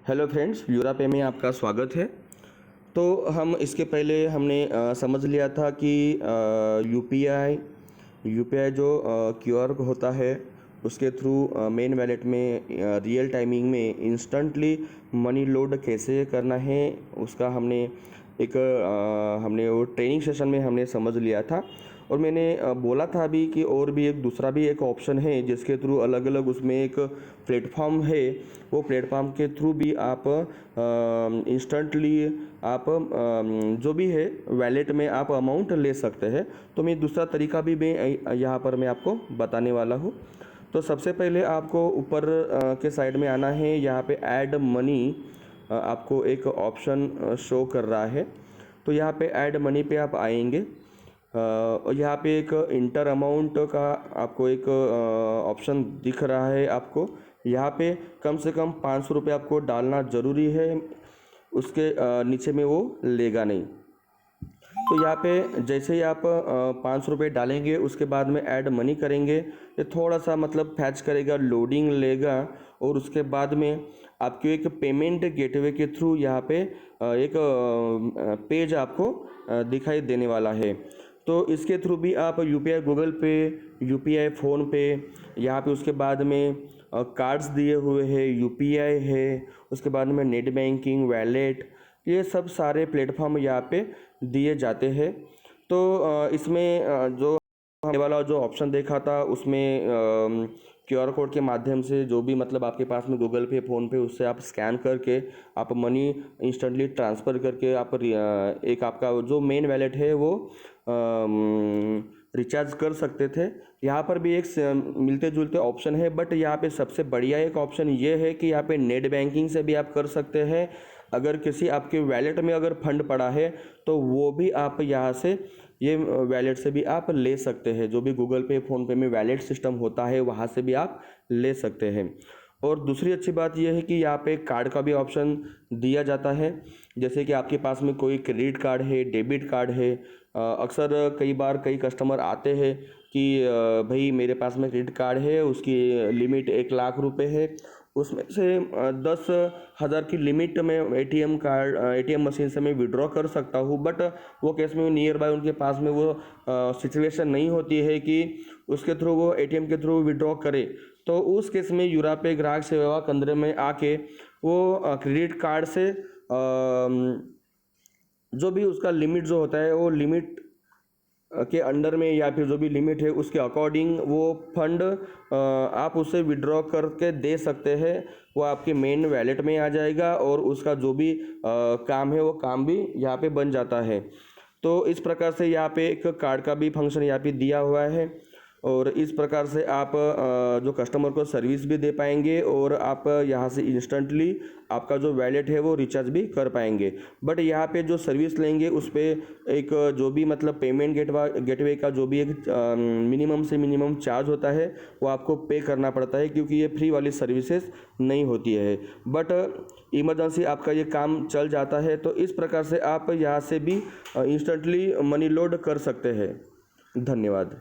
Hello friends, यूरापे में आपका स्वागत है। तो हम इसके पहले हमने समझ लिया था कि यूपीआई जो क्यूआर होता है उसके थ्रू मेन वैलेट में रियल टाइमिंग में इंस्टेंटली मनी लोड कैसे करना है उसका हमने वो ट्रेनिंग सेशन में हमने समझ लिया था। और मैंने बोला था अभी कि और भी दूसरा भी एक ऑप्शन है जिसके थ्रू अलग अलग उसमें एक प्लेटफॉर्म है। वो प्लेटफॉर्म के थ्रू भी आप इंस्टेंटली आप जो भी है वैलेट में आप अमाउंट ले सकते हैं। तो मैं दूसरा तरीका भी मैं यहाँ पर मैं आपको बताने वाला हूँ। तो सबसे पहले आपको ऊपर के साइड में आना है। यहाँ पे ऐड मनी आपको एक ऑप्शन शो कर रहा है। तो यहाँ पे ऐड मनी पे आप आएंगे और यहाँ पे एक इंटर अमाउंट का आपको एक ऑप्शन दिख रहा है। आपको यहाँ पे कम से कम 500 रुपये आपको डालना ज़रूरी है, उसके नीचे में वो लेगा नहीं। तो यहाँ पे जैसे ही आप 500 रुपये डालेंगे उसके बाद में ऐड मनी करेंगे, ये थोड़ा सा मतलब फैच करेगा, लोडिंग लेगा और उसके बाद में आपको एक पेमेंट गेटवे के थ्रू यहाँ पे एक पेज आपको दिखाई देने वाला है। तो इसके थ्रू भी आप यूपीआई गूगल पे, यूपीआई फ़ोन पे, यहाँ पे उसके बाद में कार्ड्स दिए हुए हैं, यूपीआई है, उसके बाद में नेट बैंकिंग, वैलेट, ये सब सारे प्लेटफॉर्म यहाँ पे दिए जाते हैं। तो इसमें जो हमने वाला जो ऑप्शन देखा था उसमें क्यूआर कोड के माध्यम से जो भी मतलब आपके पास में गूगल पे, फ़ोन पे, उससे आप स्कैन करके आप मनी इंस्टेंटली ट्रांसफ़र करके आप एक आपका जो मेन वैलेट है वो रिचार्ज कर सकते थे। यहाँ पर भी एक मिलते जुलते ऑप्शन है, बट यहाँ पे सबसे बढ़िया एक ऑप्शन ये है कि यहाँ पे नेट बैंकिंग से भी आप कर सकते हैं। अगर किसी आपके वैलेट में अगर फंड पड़ा है तो वो भी आप यहाँ से ये वैलेट से भी आप ले सकते हैं। जो भी गूगल पे, फ़ोन पे में वैलेट सिस्टम होता है वहाँ से भी आप ले सकते हैं। और दूसरी अच्छी बात यह है कि यहाँ पे कार्ड का भी ऑप्शन दिया जाता है। जैसे कि आपके पास में कोई क्रेडिट कार्ड है, डेबिट कार्ड है, अक्सर कई बार कई कस्टमर आते हैं कि भाई मेरे पास में क्रेडिट कार्ड है, उसकी लिमिट 1,00,000 रुपये है, उसमें से 10,000 की लिमिट में एटीएम मशीन से मैं विड्रॉ कर सकता हूँ। बट वो केस में नियर बाय उनके पास में वो सिचुएशन नहीं होती है कि उसके थ्रू वो एटीएम के थ्रू विड्रॉ करे। तो उस केस में यूरापे ग्राहक सेवा केंद्र में आके वो क्रेडिट कार्ड से जो भी उसका लिमिट जो होता है वो लिमिट के अंडर में या फिर जो भी लिमिट है उसके अकॉर्डिंग वो फंड आप उसे विड्रॉ करके दे सकते हैं। वो आपके मेन वैलेट में आ जाएगा और उसका जो भी काम है वो काम भी यहाँ पे बन जाता है। तो इस प्रकार से यहाँ पे एक कार्ड का भी फंक्शन यहाँ पे दिया हुआ है और इस प्रकार से आप जो कस्टमर को सर्विस भी दे पाएंगे और आप यहाँ से इंस्टेंटली आपका जो वैलेट है वो रिचार्ज भी कर पाएंगे। बट यहाँ पे जो सर्विस लेंगे उस पर एक जो भी मतलब पेमेंट गेटवे का जो भी एक मिनिमम से मिनिमम चार्ज होता है वो आपको पे करना पड़ता है, क्योंकि ये फ्री वाली सर्विसेज नहीं होती है। बट इमरजेंसी आपका ये काम चल जाता है। तो इस प्रकार से आप यहाँ से भी इंस्टेंटली मनी लोड कर सकते हैं। धन्यवाद।